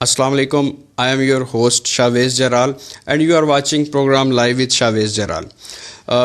Assalamu alaikum. I am your host Shahwez Jaral and you are watching program Live with Shahwez Jaral.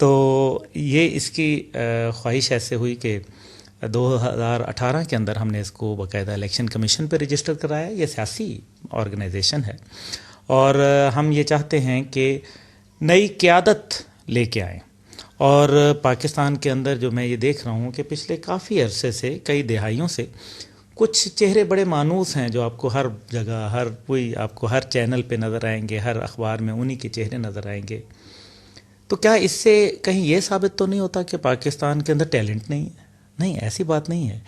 تو یہ اس کی خواہش ایسے ہوئی کہ 2018 کے اندر ہم نے اس کو باقاعدہ الیکشن کمیشن پہ رجسٹر کرایا. یہ سیاسی آرگنائزیشن ہے اور ہم یہ چاہتے ہیں کہ نئی قیادت لے کے آئیں. اور پاکستان کے اندر جو میں یہ دیکھ رہا ہوں کہ پچھلے کافی عرصے سے، کئی دہائیوں سے، کچھ چہرے بڑے مانوس ہیں جو آپ کو ہر جگہ، آپ کو ہر چینل پہ نظر آئیں گے، ہر اخبار میں انہی کے چہرے نظر آئیں گے. تو کیا اس سے کہیں یہ ثابت تو نہیں ہوتا کہ پاکستان کے اندر ٹیلنٹ نہیں ہے؟ نہیں، ایسی بات نہیں ہے.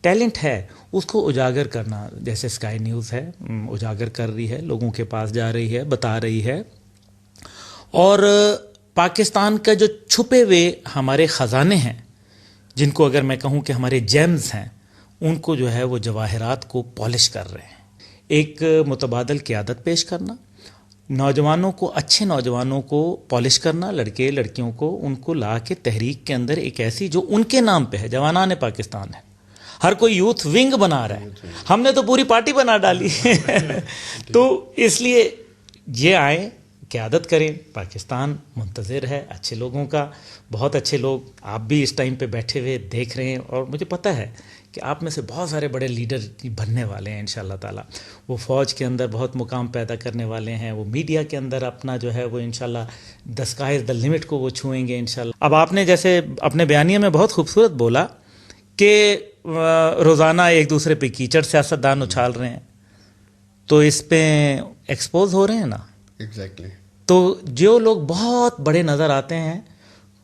ٹیلنٹ ہے، اس کو اجاگر کرنا، جیسے اسکائی نیوز ہے، اجاگر کر رہی ہے، لوگوں کے پاس جا رہی ہے، بتا رہی ہے. اور پاکستان کا جو چھپے ہوئے ہمارے خزانے ہیں، جن کو اگر میں کہوں کہ ہمارے جیمز ہیں، ان کو جو ہے وہ جواہرات کو پالش کر رہے ہیں. ایک متبادل قیادت پیش کرنا، نوجوانوں کو، اچھے نوجوانوں کو پالش کرنا، لڑکے لڑکیوں کو، ان کو لا کے تحریک کے اندر ایک ایسی جو ان کے نام پہ ہے، جوانان پاکستان ہے. ہر کوئی یوتھ ونگ بنا رہا ہے، ہم نے تو پوری پارٹی بنا ڈالی. تو اس لیے یہ آئیں، قیادت کریں. پاکستان منتظر ہے اچھے لوگوں کا، بہت اچھے لوگ. آپ بھی اس ٹائم پہ بیٹھے ہوئے دیکھ رہے ہیں اور مجھے پتہ ہے کہ آپ میں سے بہت سارے بڑے لیڈر بننے والے ہیں انشاءاللہ تعالیٰ. وہ فوج کے اندر بہت مقام پیدا کرنے والے ہیں، وہ میڈیا کے اندر اپنا جو ہے وہ انشاءاللہ the sky is the limit کو وہ چھوئیں گے انشاءاللہ. اب آپ نے جیسے اپنے بیانیے میں بہت خوبصورت بولا کہ روزانہ ایک دوسرے پہ کیچڑ سیاستدان اچھال رہے ہیں، تو اس پہ ایکسپوز ہو رہے ہیں نا. ایگزیکٹلی. تو جو لوگ بہت بڑے نظر آتے ہیں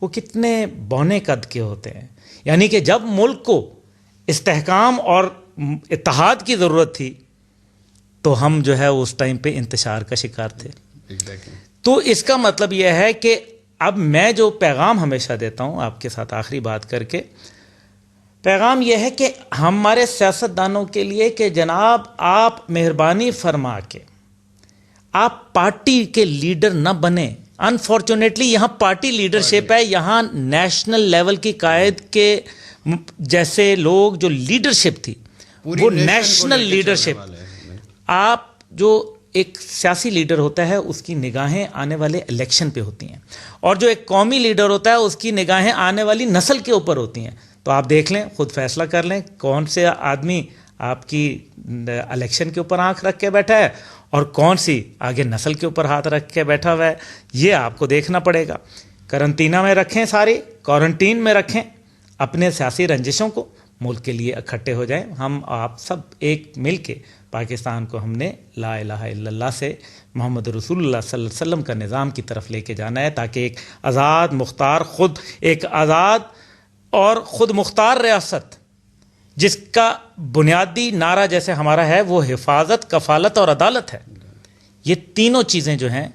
وہ کتنے بونے قد کے ہوتے ہیں. یعنی کہ جب ملک کو استحکام اور اتحاد کی ضرورت تھی تو ہم جو ہے اس ٹائم پہ انتشار کا شکار تھے. تو اس کا مطلب یہ ہے کہ اب میں جو پیغام ہمیشہ دیتا ہوں آپ کے ساتھ آخری بات کر کے، پیغام یہ ہے کہ ہمارے سیاستدانوں کے لیے کہ جناب آپ مہربانی فرما کے آپ پارٹی کے لیڈر نہ بنیں. انفارچونیٹلی یہاں پارٹی لیڈرشپ ہے، یہاں نیشنل لیول کی قائد کے جیسے لوگ جو لیڈرشپ تھی وہ نیشنل لیڈرشپ. آپ جو ایک سیاسی لیڈر ہوتا ہے اس کی نگاہیں آنے والے الیکشن پہ ہوتی ہیں، اور جو ایک قومی لیڈر ہوتا ہے اس کی نگاہیں آنے والی نسل کے اوپر ہوتی ہیں. تو آپ دیکھ لیں، خود فیصلہ کر لیں کون سے آدمی آپ کی الیکشن کے اوپر آنکھ رکھ کے بیٹھا ہے اور کون سی آگے نسل کے اوپر ہاتھ رکھ کے بیٹھا ہوا ہے. یہ آپ کو دیکھنا پڑے گا. کرنٹینہ میں رکھیں، سارے کوارنٹین میں رکھیں اپنے سیاسی رنجشوں کو، ملک کے لیے اکٹھے ہو جائیں. ہم آپ سب ایک مل کے پاکستان کو ہم نے لا الہ الا اللہ سے محمد رسول اللہ صلی اللہ علیہ وسلم کا نظام کی طرف لے کے جانا ہے، تاکہ ایک آزاد مختار، ایک آزاد اور خود مختار ریاست جس کا بنیادی نعرہ جیسے ہمارا ہے وہ حفاظت، کفالت اور عدالت ہے. یہ تینوں چیزیں جو ہیں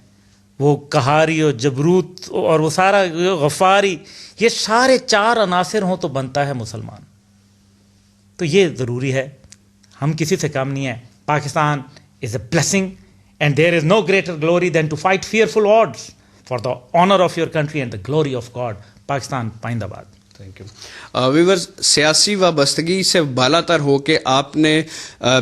وہ قہاری اور جبروت اور وہ سارا غفاری، یہ سارے چار عناصر ہوں تو بنتا ہے مسلمان. تو یہ ضروری ہے، ہم کسی سے کم نہیں ہیں. Pakistan is a blessing and there is no greater glory than to fight fearful odds for the honor of your country and the glory of God. Pakistan پائندہ باد. Thank you. ویورز، سیاسی وابستگی سے بالا تر ہو کے آپ نے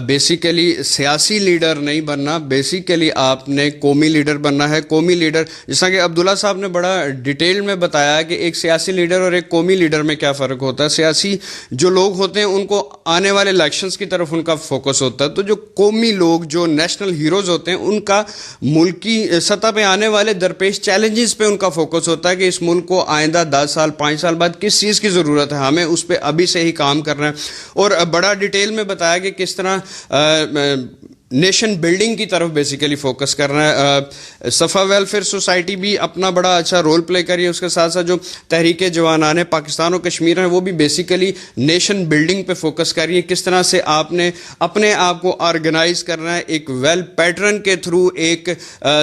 بیسیکلی سیاسی لیڈر نہیں بننا، بیسیکلی آپ نے قومی لیڈر بننا ہے. قومی لیڈر، جس طرح کہ عبداللہ صاحب نے بڑا ڈیٹیل میں بتایا کہ ایک سیاسی لیڈر اور ایک قومی لیڈر میں کیا فرق ہوتا ہے. سیاسی جو لوگ ہوتے ہیں ان کو آنے والے الیکشنز کی طرف ان کا فوکس ہوتا ہے، تو جو قومی لوگ، جو نیشنل ہیروز ہوتے ہیں، ان کا ملکی سطح پہ آنے والے درپیش چیلنجز پہ ان کا فوکس ہوتا ہے کہ اس ملک کو آئندہ 10 سال 5 سال بعد کس چیز کی ضرورت ہے، ہمیں اس پہ ابھی سے ہی کام کرنا ہے. اور بڑا ڈیٹیل میں بتایا کہ کس طرح نیشن بلڈنگ کی طرف بیسیکلی فوکس کرنا ہے. صفا ویلفیئر سوسائٹی بھی اپنا بڑا اچھا رول پلے کری ہے. اس کے ساتھ ساتھ جو تحریک جوانان پاکستان و کشمیر ہیں وہ بھی بیسیکلی نیشن بلڈنگ پہ فوکس کر رہی ہے. کس طرح سے آپ نے اپنے آپ کو آرگنائز کرنا ہے، ایک ویل پیٹرن کے تھرو ایک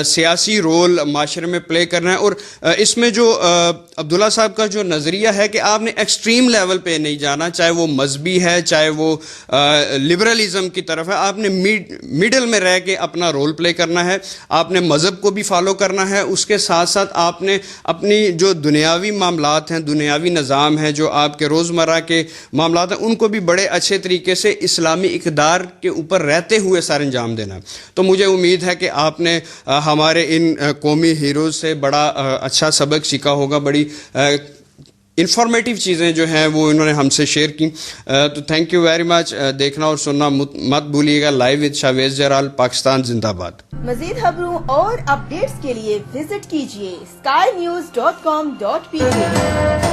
سیاسی رول معاشرے میں پلے کرنا ہے. اور اس میں جو عبداللہ صاحب کا جو نظریہ ہے کہ آپ نے ایکسٹریم لیول پہ نہیں جانا، چاہے وہ مذہبی ہے، چاہے وہ لبرلزم کی طرف ہے، آپ نے مڈل میں رہ کے اپنا رول پلے کرنا ہے. آپ نے مذہب کو بھی فالو کرنا ہے, اس کے ساتھ ساتھ آپ نے اپنی جو دنیاوی معاملات ہیں, دنیاوی نظام ہیں, جو آپ کے روزمرہ کے معاملات ہیں, ان کو بھی بڑے اچھے طریقے سے اسلامی اقدار کے اوپر رہتے ہوئے سر انجام دینا. تو مجھے امید ہے کہ آپ نے ہمارے ان قومی ہیروز سے بڑا اچھا سبق سیکھا ہوگا, بڑی انفارمیٹیو چیزیں جو ہیں وہ انہوں نے ہم سے شیئر کی. تو تھینک یو ویری مچ. دیکھنا اور سننا مت بھولیے گا لائیو وتھ شاویز جرال. پاکستان زندہ باد. مزید خبروں اور اپڈیٹس کے لیے وزٹ کیجیے skynews.com.pk.